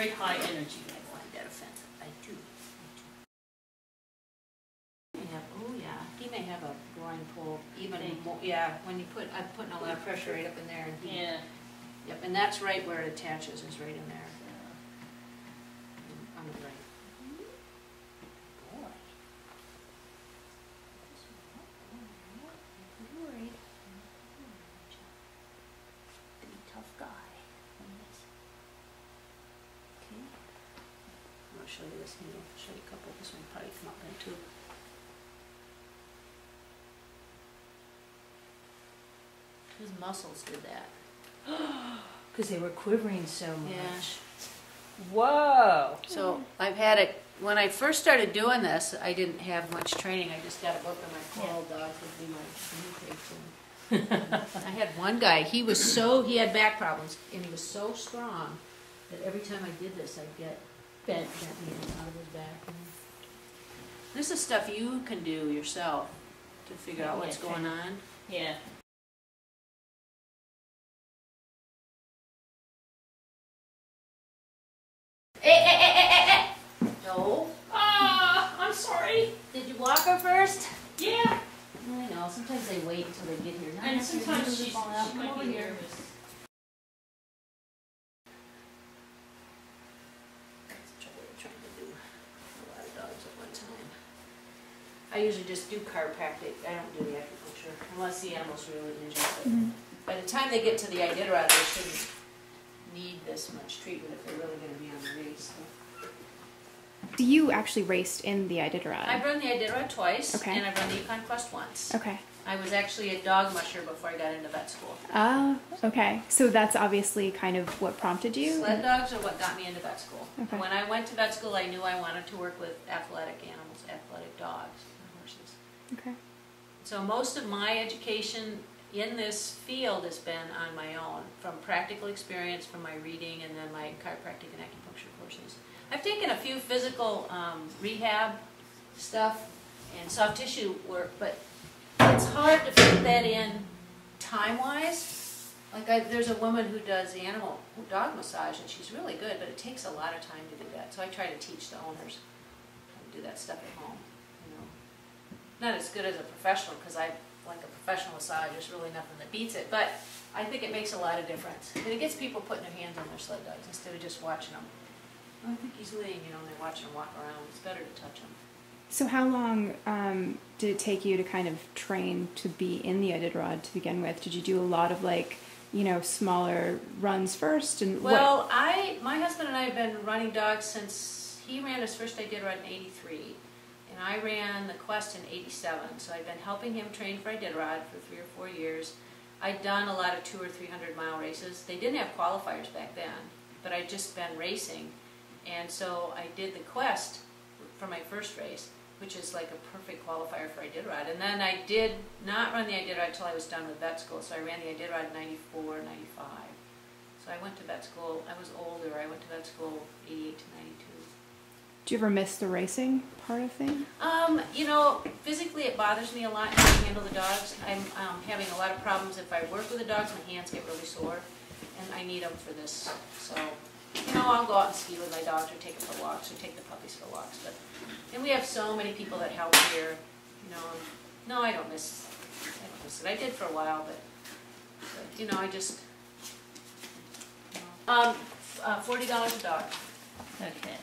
very high energy. I find that offensive. I do. Oh yeah, he may have a groin pull. Even more, yeah. When you put, I'm putting a lot of pressure right up in there. And Yeah. Yep, and that's right where it attaches. Is right in there. On the right. I'll show you this needle. I'll show you a couple. This one probably come up in too. His muscles did that. Because they were quivering so much. Yeah. Whoa! So I've had it, when I first started doing this, I didn't have much training. I just got a book and my coral dogs would be my guinea pigs. I had one guy, he had back problems, and he was so strong that every time I did this, I'd get bent needles out of his back. This is stuff you can do yourself to figure out what's going on. Yeah. No. I'm sorry. Did you walk her first? Yeah. I know, sometimes they wait until they get here. And sometimes she Come might over be here. nervous. That's the trouble with trying to do a lot of dogs at one time. I usually just do chiropractic. I don't do the acupuncture unless the animal's really injured. But by the time they get to the Iditaord, they shouldn't need this much treatment if they're really going to be on the race. So. Do you actually raced in the Iditaord? I've run the Iditaord twice, Okay. and I've run the Yukon Quest once. Okay. I was actually a dog musher before I got into vet school. Oh, okay. So that's obviously kind of what prompted you? Sled dogs are what got me into vet school. Okay. When I went to vet school, I knew I wanted to work with athletic animals, athletic dogs and horses. Okay. So most of my education in this field has been on my own, from practical experience, from my reading, and then my chiropractic and acupuncture courses. I've taken a few physical rehab stuff and soft tissue work, but it's hard to fit that in time-wise. Like there's a woman who does dog massage, and she's really good, but it takes a lot of time to do that. So I try to teach the owners how to do that stuff at home. You know, not as good as a professional, because like a professional massage, there's really nothing that beats it. But I think it makes a lot of difference, and it gets people putting their hands on their sled dogs instead of just watching them. I think he's laying, and they're watching him walk around. It's better to touch him. So how long did it take you to kind of train to be in the Iditaord to begin with? Did you do a lot of smaller runs first? And well, my husband and I have been running dogs since he ran his first Iditaord in '83, and I ran the Quest in '87. So I've been helping him train for Iditaord for 3 or 4 years. I'd done a lot of 200 or 300 mile races. They didn't have qualifiers back then, but I'd just been racing. And so I did the Quest for my first race, which is like a perfect qualifier for Iditaord. And then I did not run the Iditaord until I was done with vet school. So I ran the Iditaord in '94, '95. So I went to vet school. I was older. I went to vet school '88 to '92. Do you ever miss the racing part of things? You know, physically it bothers me a lot how to handle the dogs. I'm having a lot of problems. If I work with the dogs, my hands get really sore, and I need them for this. So, you know, I'll go out and ski with my dogs, or take them for walks, or take the puppies for walks. And we have so many people that help here. You know, no, I don't miss it. I did for a while, but you know, I just $40 a dog. Okay.